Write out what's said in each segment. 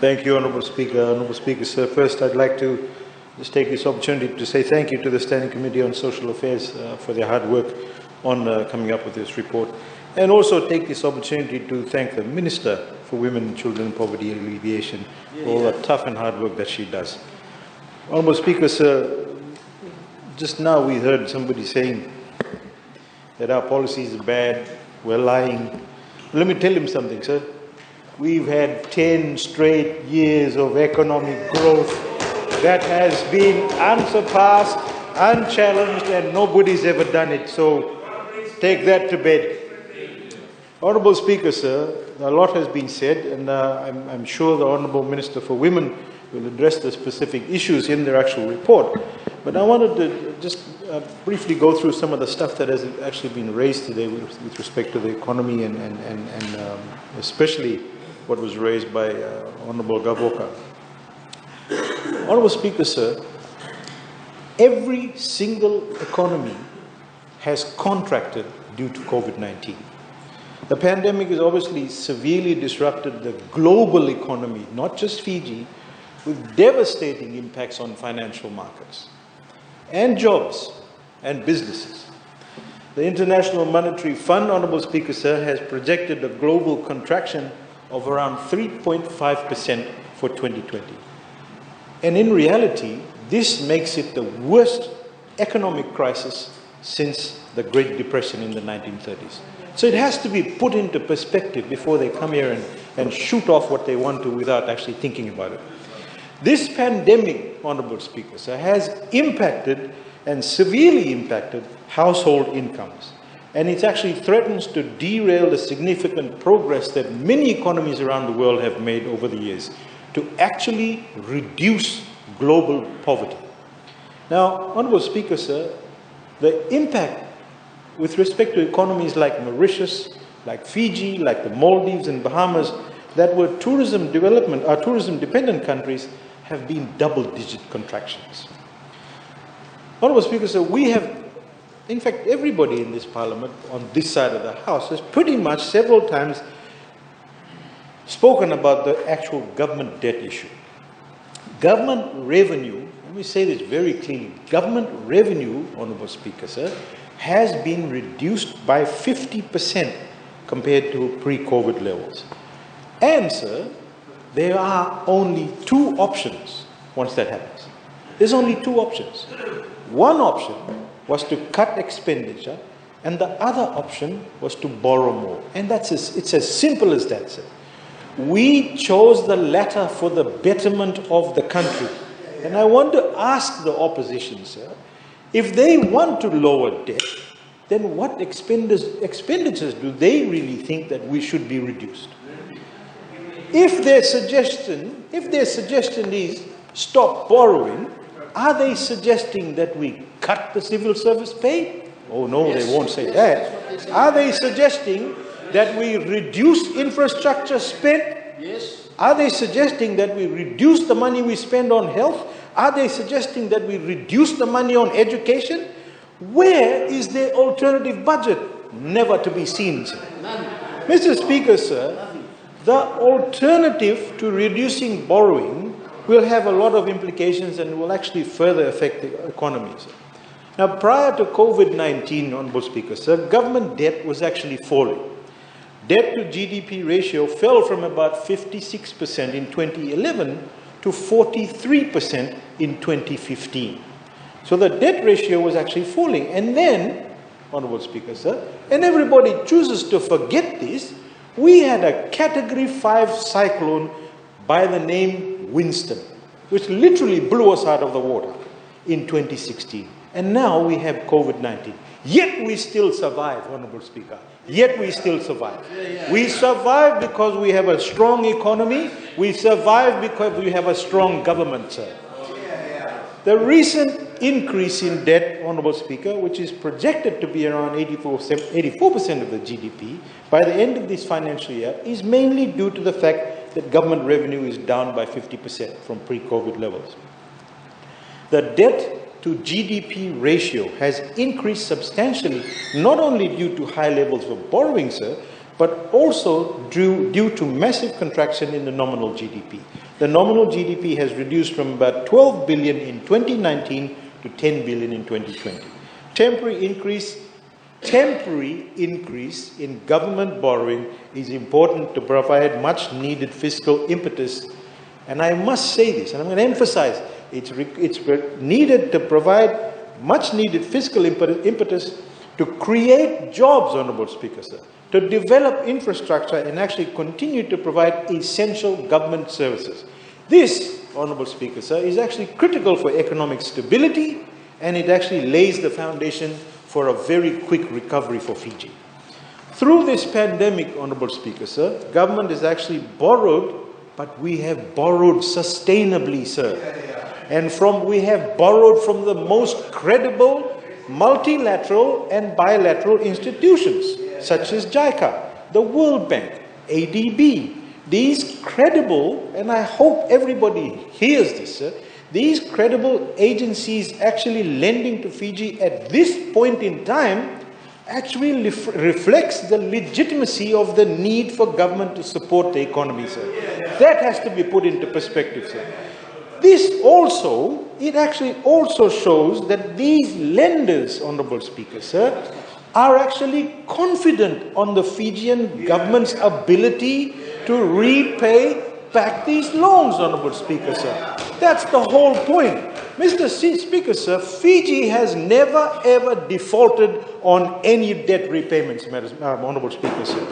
Thank you, Honourable Speaker. Honourable Speaker, sir, first I'd like to just take this opportunity to say thank you to the Standing Committee on Social Affairs for their hard work on coming up with this report, and also take this opportunity to thank the Minister for Women and Children and Poverty Alleviation for all the tough and hard work that she does. Honourable Speaker, sir, just now we heard somebody saying that our policies are bad, we're lying. Let me tell him something, sir. We've had 10 straight years of economic growth that has been unsurpassed, unchallenged, and nobody's ever done it. So take that to bed. Honourable Speaker, sir, a lot has been said, and I'm sure the Honourable Minister for Women will address the specific issues in their actual report. But I wanted to just briefly go through some of the stuff that has actually been raised today with respect to the economy and especially what was raised by Honourable Gavoka. Honourable Speaker, sir, every single economy has contracted due to COVID-19. The pandemic has obviously severely disrupted the global economy, not just Fiji, with devastating impacts on financial markets and jobs and businesses. The International Monetary Fund, Honourable Speaker, sir, has projected a global contraction of around 3.5% for 2020. And in reality, this makes it the worst economic crisis since the Great Depression in the 1930s. So it has to be put into perspective before they come here and shoot off what they want to without actually thinking about it. This pandemic, Honourable Speaker, sir, has impacted and severely impacted household incomes. And it actually threatens to derail the significant progress that many economies around the world have made over the years to actually reduce global poverty. Now, Honourable Speaker, sir, the impact with respect to economies like Mauritius, like Fiji, like the Maldives and Bahamas, that were tourism-dependent countries, have been double-digit contractions. Honourable Speaker, sir, we have, in fact, everybody in this Parliament on this side of the House has pretty much several times spoken about the actual government debt issue. Government revenue, let me say this very clearly, government revenue, Honourable Speaker, sir, has been reduced by 50% compared to pre-COVID levels. And, sir, there are only two options once that happens. There's only two options. One option was to cut expenditure, and the other option was to borrow more. And it's as simple as that, sir. We chose the latter for the betterment of the country. And I want to ask the opposition, sir, if they want to lower debt, then what expenditures do they really think that we should be reduced? If their suggestion is stop borrowing, are they suggesting that we cut the civil service pay? Oh no, yes, they won't say that. Are they suggesting that we reduce infrastructure spent? Yes. Are they suggesting that we reduce the money we spend on health? Are they suggesting that we reduce the money on education? Where is their alternative budget? Never to be seen, sir. Mr. Speaker, sir, the alternative to reducing borrowing will have a lot of implications and will actually further affect the economy, sir. Now, prior to COVID-19, Honourable Speaker, sir, government debt was actually falling. Debt to GDP ratio fell from about 56% in 2011 to 43% in 2015. So the debt ratio was actually falling. And then, Honourable Speaker, sir, and everybody chooses to forget this, we had a Category 5 cyclone by the name Winston, which literally blew us out of the water in 2016. And now we have COVID-19. Yet we still survive, Honourable Speaker. Yet we still survive. We survive because we have a strong economy. We survive because we have a strong government, sir. The recent increase in debt, Honourable Speaker, which is projected to be around 84% of the GDP by the end of this financial year, is mainly due to the fact that government revenue is down by 50% from pre-COVID levels. The debt to GDP ratio has increased substantially, not only due to high levels of borrowing, sir, but also due to massive contraction in the nominal GDP. The nominal GDP has reduced from about 12 billion in 2019 to 10 billion in 2020. Temporary increase in government borrowing is important to provide much needed fiscal impetus. And I must say this, and I'm going to emphasize, it's needed to provide much needed fiscal impetus to create jobs, Honourable Speaker, sir, to develop infrastructure and actually continue to provide essential government services. This, Honourable Speaker, sir, is actually critical for economic stability, and it actually lays the foundation for a very quick recovery for Fiji. Through this pandemic, Honourable Speaker, sir, government has actually borrowed, but we have borrowed sustainably, sir. And we have borrowed from the most credible multilateral and bilateral institutions, such as JICA, the World Bank, ADB. These credible, and I hope everybody hears this, sir, these credible agencies actually lending to Fiji at this point in time actually reflects the legitimacy of the need for government to support the economy, sir. That has to be put into perspective, sir. It actually also shows that these lenders, Honourable Speaker, sir, are actually confident on the Fijian government's ability to repay back these loans, Honourable Speaker, sir. That's the whole point. Mr. Speaker, sir, Fiji has never ever defaulted on any debt repayments, Honourable Speaker, sir.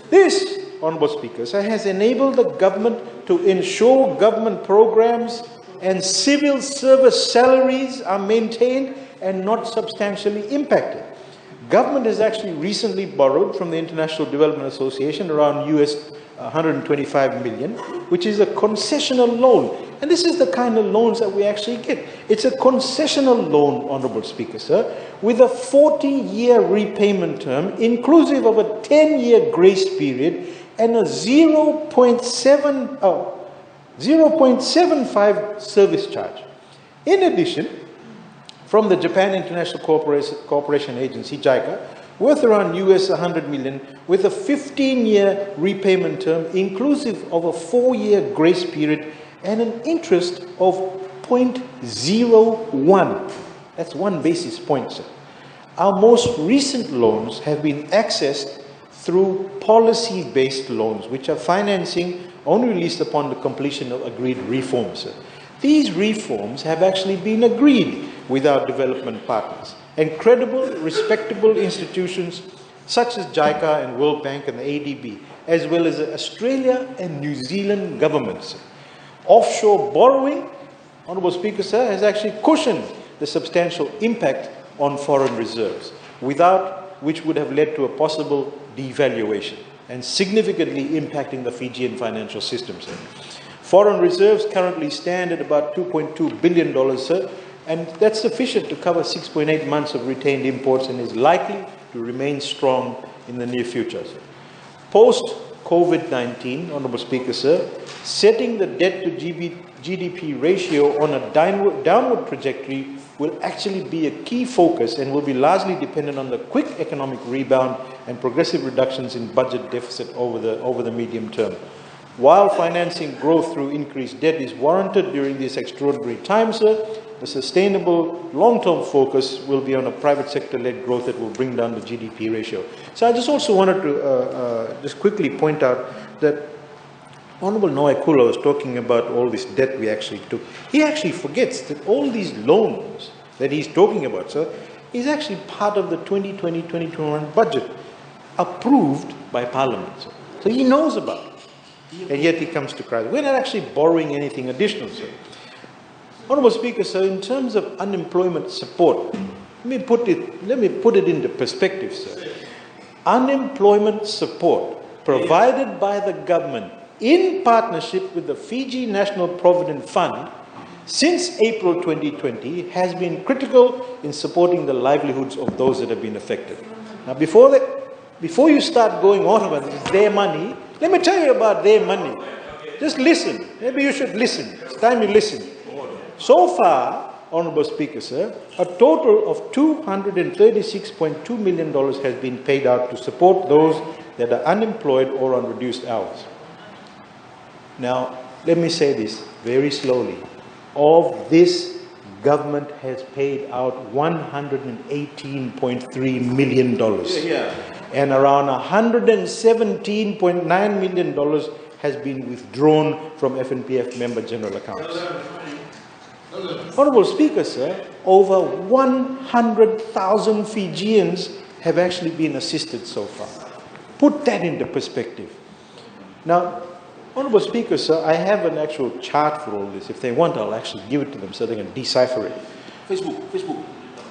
This, Honourable Speaker, sir, has enabled the government to ensure government programs and civil service salaries are maintained and not substantially impacted. Government has actually recently borrowed from the International Development Association around US 125 million, which is a concessional loan. And this is the kind of loans that we actually get. It's a concessional loan, Honourable Speaker, sir, with a 40-year repayment term, inclusive of a 10-year grace period, and a 0.75 service charge. In addition, from the Japan International Cooperation Agency, JICA, worth around US 100 million, with a 15-year repayment term, inclusive of a 4-year grace period, and an interest of 0.01. That's 1 basis point, sir. Our most recent loans have been accessed through policy-based loans, which are financing only released upon the completion of agreed reforms, sir. These reforms have actually been agreed with our development partners, and credible, respectable institutions such as JICA and World Bank and the ADB, as well as the Australia and New Zealand governments. Offshore borrowing, Honourable Speaker, sir, has actually cushioned the substantial impact on foreign reserves, without which would have led to a possible devaluation and significantly impacting the Fijian financial system, sir. Foreign reserves currently stand at about $2.2 billion, sir, and that's sufficient to cover 6.8 months of retained imports and is likely to remain strong in the near future, sir. Post-COVID-19, Honourable Speaker, sir, setting the debt to GDP ratio on a downward trajectory will actually be a key focus and will be largely dependent on the quick economic rebound and progressive reductions in budget deficit over the medium term. While financing growth through increased debt is warranted during these extraordinary times, sir, the sustainable long-term focus will be on a private sector-led growth that will bring down the GDP ratio. So I just also wanted to just quickly point out that Honourable Noakula was talking about all this debt we actually took. He actually forgets that all these loans that he's talking about, sir, is actually part of the 2020-2021 budget approved by Parliament, sir. So he knows about it. And yet he comes to cry. We're not actually borrowing anything additional, sir. Honourable Speaker, sir, in terms of unemployment support, let me put it into perspective, sir. Unemployment support provided by the government in partnership with the Fiji National Provident Fund since April 2020 has been critical in supporting the livelihoods of those that have been affected. Now, before you start going on about it's their money, let me tell you about their money. Just listen. Maybe you should listen. It's time you listen. So far, Honourable Speaker, sir, a total of $236.2 million has been paid out to support those that are unemployed or on reduced hours. Now, let me say this very slowly. Of this, government has paid out $118.3 million. And around $117.9 million has been withdrawn from FNPF member general accounts. Honorable Speaker, sir, over 100,000 Fijians have actually been assisted so far. Put that into perspective. Now, Honorable Speaker, sir, I have an actual chart for all this. If they want, I'll actually give it to them so they can decipher it. Facebook.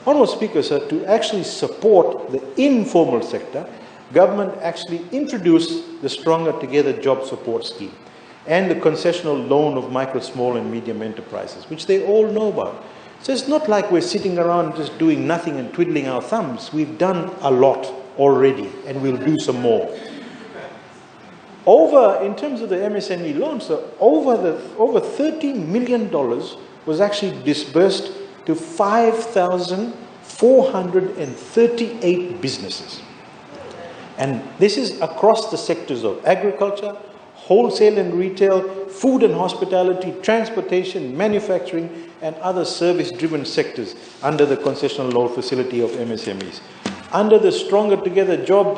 Honorable Speaker, sir, to actually support the informal sector, government actually introduced the Stronger Together Job Support Scheme and the concessional loan of micro, small and medium enterprises, which they all know about. So it's not like we're sitting around just doing nothing and twiddling our thumbs. We've done a lot already, and we'll do some more. In terms of the MSME loans, so over $30 million was actually disbursed to 5,438 businesses. And this is across the sectors of agriculture, wholesale and retail, food and hospitality, transportation, manufacturing, and other service-driven sectors under the concessional loan facility of MSMEs. Under the Stronger Together Job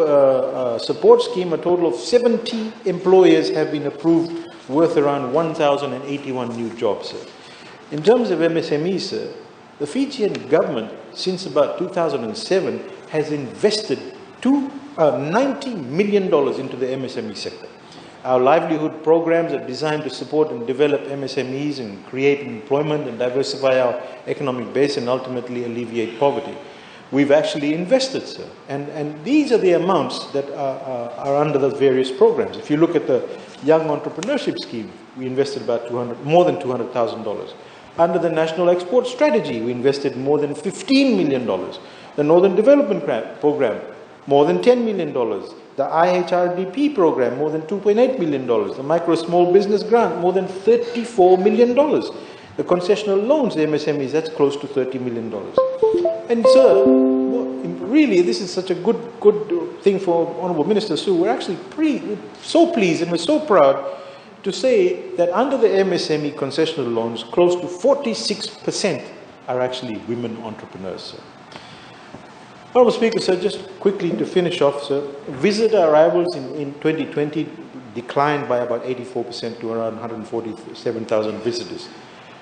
Support Scheme, a total of 70 employers have been approved, worth around 1,081 new jobs. In terms of MSMEs, the Fijian government, since about 2007, has invested $90 million into the MSME sector. Our livelihood programs are designed to support and develop MSMEs and create employment and diversify our economic base and ultimately alleviate poverty. We've actually invested, sir. And these are the amounts that are under the various programs. If you look at the Young Entrepreneurship Scheme, we invested about more than $200,000. Under the National Export Strategy, we invested more than $15 million. The Northern Development Program, more than $10 million. The IHRDP program, more than $2.8 million. The Micro Small Business Grant, more than $34 million. The concessional loans, the MSMEs, that's close to $30 million. And sir, really, this is such a good thing for Honourable Minister Su. We're actually so pleased and we're so proud to say that under the MSME concessional loans, close to 46% are actually women entrepreneurs, sir. Honourable Speaker, sir, just quickly to finish off, sir, visitor arrivals in 2020 declined by about 84% to around 147,000 visitors.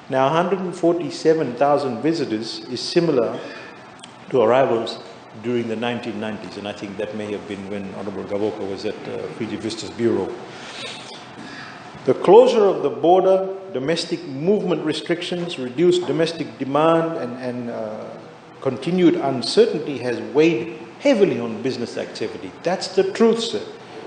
Now, 147,000 visitors is similar to arrivals during the 1990s, and I think that may have been when Honourable Gavoka was at Fiji Vistas Bureau. The closure of the border, domestic movement restrictions, reduced domestic demand, and continued uncertainty has weighed heavily on business activity. That's the truth, sir.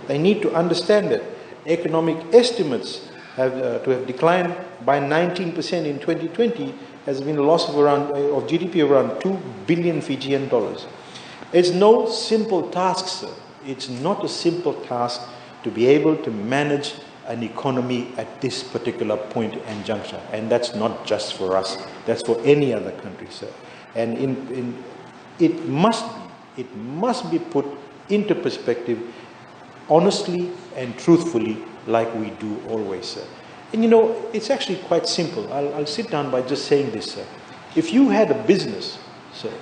They need to understand that. Economic estimates have declined by 19% in 2020, has been a loss of GDP of around 2 billion Fijian dollars. It's no simple task, sir. It's not a simple task to be able to manage an economy at this particular point and juncture. And that's not just for us. That's for any other country, sir. And it must be put into perspective honestly and truthfully, like we do always, sir. And you know, it's actually quite simple. I'll sit down by just saying this, sir. If you had a business, sir,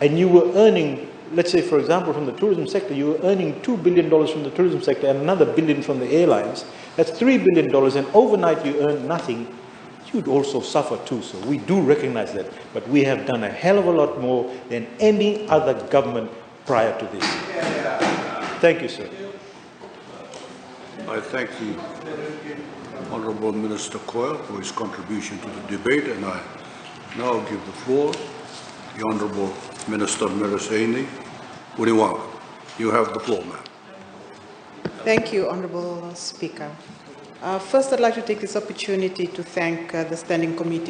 and you were earning, let's say, for example, from the tourism sector, you were earning $2 billion from the tourism sector and another billion from the airlines, that's $3 billion, and overnight you earn nothing, you'd also suffer too. So we do recognize that. But we have done a hell of a lot more than any other government prior to this. Thank you, sir. I thank the Honourable Minister Koya for his contribution to the debate, and I now give the floor to the Honourable Minister Mirasaini Uniwanga. You have the floor, ma'am. Thank you, Honourable Speaker. First, I'd like to take this opportunity to thank the Standing Committee